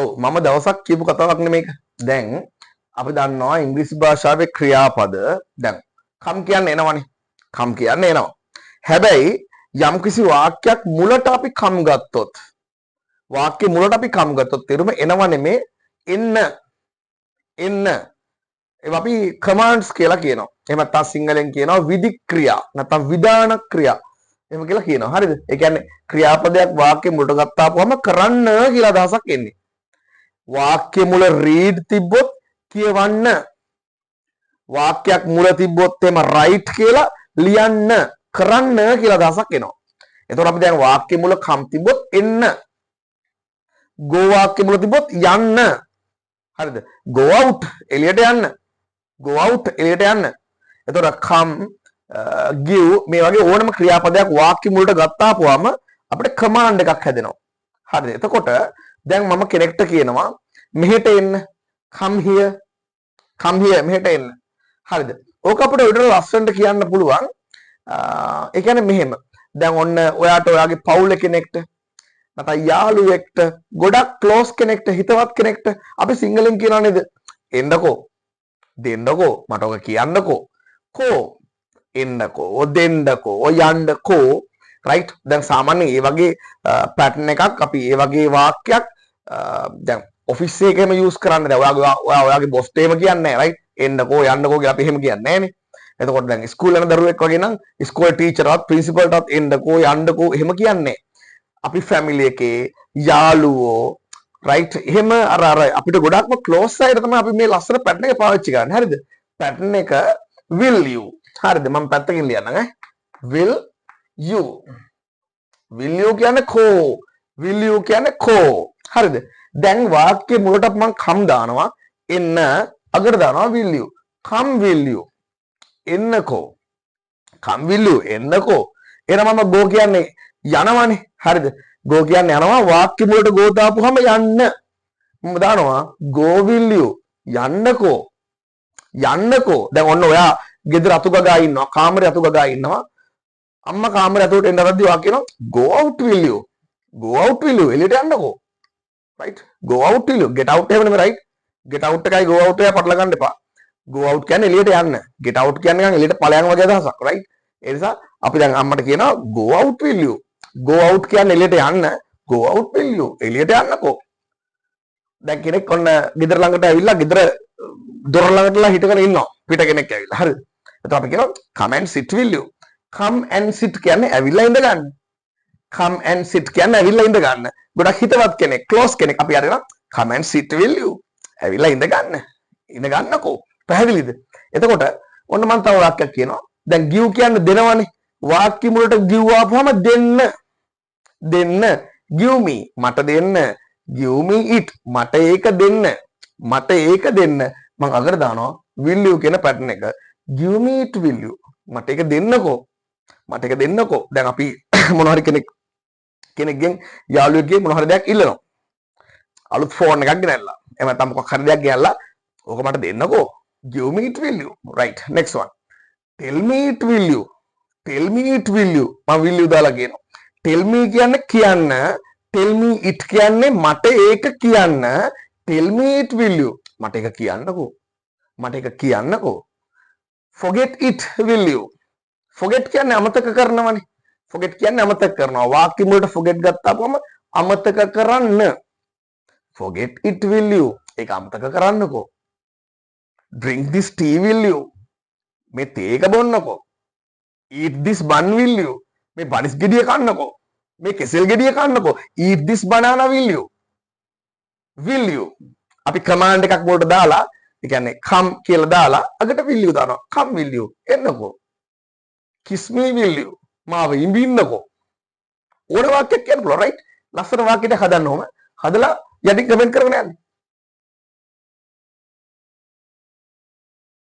ඔව් මම දවසක් කියපු කතාවක් නෙමේක. දැන් අපි දන්නවා ඉංග්‍රීසි භාෂාවේ ක්‍රියාපද දැන් කම් කියන්නේ එනවනේ. කම් කියන්නේ එනවා. හැබැයි යම්කිසි වාක්‍යයක් මුලට අපි කම් ගත්තොත් වාක්‍ය මුලට අපි කම් ගත්තොත් තේරුම එනව නෙමේ එන්න ඒවා අපි කමාන්ඩ්ස් කියලා කියනවා. එහෙම නැත්නම් සිංහලෙන් කියනවා විධික්‍රියා නැත්නම් විධාන ක්‍රියා. එහෙම කියලා කියනවා. හරිද? ඒ කියන්නේ ක්‍රියාපදයක් වාක්‍ය මුලට ගත්තාපුවම කරන්න කියලා අදහසක් එන්නේ. වාක්‍ය මුල read තිබ්බොත් කියවන්න. වාක්‍යයක් මුල තිබ්බොත් එම write කියලා ලියන්න කරන්න කියලා අදහසක් එනවා. එතකොට අපි දැන් වාක්‍ය මුල කම් තිබ්බොත් එන්න. go වාක්‍ය මුල තිබ්බොත් යන්න. හරිද? go out එළියට යන්න. go out එළියට යන්න. එතකොට come give මේ වගේ ඕනම ක්‍රියාපදයක් වාක්‍ය මුලට ගත්තාපුවාම අපිට කමාන්ඩ් එකක් හැදෙනවා. හරිද? එතකොට දැන් මම කෙනෙක්ට කියනවා මෙහෙට එන්න. come here මෙහෙට එන්න. හරිද? ඕක අපිට උඩට ලස්සනට කියන්න පුළුවන්. ඒ කියන්නේ මෙහෙම. දැන් ඔන්න ඔයාට ඔයාගේ පවුල කෙනෙක්ට නැත්නම් යාළුවෙක්ට ගොඩක් ක්ලෝස් කෙනෙක්ට හිතවත් කෙනෙක්ට අපි සිංහලෙන් කියනවා නේද? එන්නකෝ. දෙන්නකෝ. මට ඔක කියන්නකෝ. කෝ එන්නකෝ. දෙන්නකෝ. යන්නකෝ. රයිට්? දැන් සාමාන්‍යයෙන් මේ වගේ පැටර්න් එකක් අපි මේ වගේ වාක්‍යයක් දැන් ඔෆිස් එකේම යූස් කරන්නේ නැහැ. ඔයාගේ බොස්ට එහෙම කියන්නේ නැහැ. රයිට්? එන්නකෝ යන්නකෝ කියලා අපි එහෙම කියන්නේ නැහනේ. එතකොට දැන් ස්කූල් යන දරුවෙක් වගේ නම් ස්කෝල් ටීචර්වත් ප්‍රින්සිපල්ටවත් එන්නකෝ යන්නකෝ එහෙම කියන්නේ අපි ෆැමිලි එකේ යාළුවෝ රයිට් එහෙම අර අපිට ගොඩක්ම ක්ලෝස් අයට තමයි අපි මේ ලස්සන පැටර්න් එක පාවිච්චි කරන්නේ. හරිද? පැටර්න් එක will you. හරිද? මම පැත්තකින් ලියන්නම් will you. will you කියන්නේ කෝ. will you කියන්නේ කෝ. හරිද? දැන් වාක්‍ය මුලට මම කම් දානවා එන්න අගට දානවා will you. come will you. එන්නකෝ. come will you. එන්නකෝ. එහෙනම් මම go කියන්නේ යනවනේ. හරිද? go කියන්නේ යනවා වාක්‍ය මුලට go දාපුවම යන්න. මම දානවා go will you. යන්නකෝ. යන්නකෝ. දැන් ඔන්න ඔයා ගෙදර අතු ගගා ඉන්නවා. කාමරේ අතු ගගා ඉන්නවා. අම්මා කාමරේ අතුට එන්න රද්දි වා කියනවා go out will you. go out will you. එළියට යන්නකෝ. right? go out will you. get out එහෙම නෙමෙයි right? get out එකයි go out එකයි පටල ගන්න එපා. go out කියන්නේ එළියට යන්න. get out කියන්නේ නිකන් එළියට ඵලයන් වගේ අදහසක් right? ඒ නිසා අපි දැන් අම්මට කියනවා go out will you. go out කියන්නේ එළියට යන්න. go out will you. එළියට යන්නකෝ. දැන් කෙනෙක් ඔන්න ගෙදර ළඟට ඇවිල්ලා ගෙදර දොර ළඟටලා හිටගෙන ඉන්නවා. පිට කෙනෙක් ඇවිල්ලා. හරිද? එතකොට අපි කියනවා come and sit will you. come and sit කියන්නේ ඇවිල්ලා ඉඳ ගන්න. come and sit කියන්නේ ඇවිල්ලා ඉඳ ගන්න. ගොඩක් හිතවත් කෙනෙක්, close කෙනෙක් අපි අරගෙන come and sit will you. ඇවිල්ලා ඉඳ ගන්න. ඉඳ ගන්නකෝ. පැහැදිලිද? එතකොට ඔන්න මම තව වාක්‍යයක් කියනවා. දැන් give කියන්නේ දෙනවනේ. වාක්‍ය මුලට give ආපුවම දෙන්න. දෙන්න. give me මට දෙන්න. give me it මට ඒක දෙන්න. මට ඒක දෙන්න. මම අගට දානවා will you කියන පැටර්න් එක. give me it will you. මට ඒක දෙන්නකෝ. මට ඒක දෙන්නකෝ. දැන් අපි මොන හරි කෙනෙක්ගෙන් යාළුවෙක්ගෙන් මොන හරි දෙයක් ඉල්ලනවා. අලුත් ෆෝන් එකක් ගෙනල්ලා. එහෙම නැත්නම් මොකක් හරි දෙයක් ගෙනල්ලා ඕක මට දෙන්නකෝ. give me it will you. right? next one. tell me it will you. tell me it will you. මම will you දාලා කියනවා. tell me කියන්නේ කියන්න. tell me it කියන්නේ මට ඒක කියන්න. tell me it will you. මට ඒක කියන්නකෝ. මට ඒක කියන්නකෝ. forget it will you. forget කියන්නේ අමතක කරනවනේ. forget කියන්නේ අමතක කරනවා. වාක්‍ය මුලට forget ගත්තාම අමතක කරන්න. forget it will you. ඒක අමතක කරන්නකෝ. drink this tea will you. මේ තේ එක බොන්නකෝ. eat this bun will you. මේ බනිස් ගෙඩිය කන්නකෝ. මේ කෙසෙල් ගෙඩිය කන්නකෝ. eat this banana will you. will you. අපි කමාන්ඩ් එකක් වලට දාලා ඒ කියන්නේ come කියලා දාලා අගට will you දානවා. come will you. එන්නකෝ. kiss me will you. මාව ඉඹින්නකෝ. ඕන වාක්‍යයක් කියන්න පුළුවන් right? ලස්සන වාක්‍යයක් හදන්න ඕන. හදලා යටින් කමෙන්ට් කරගෙන යන්න.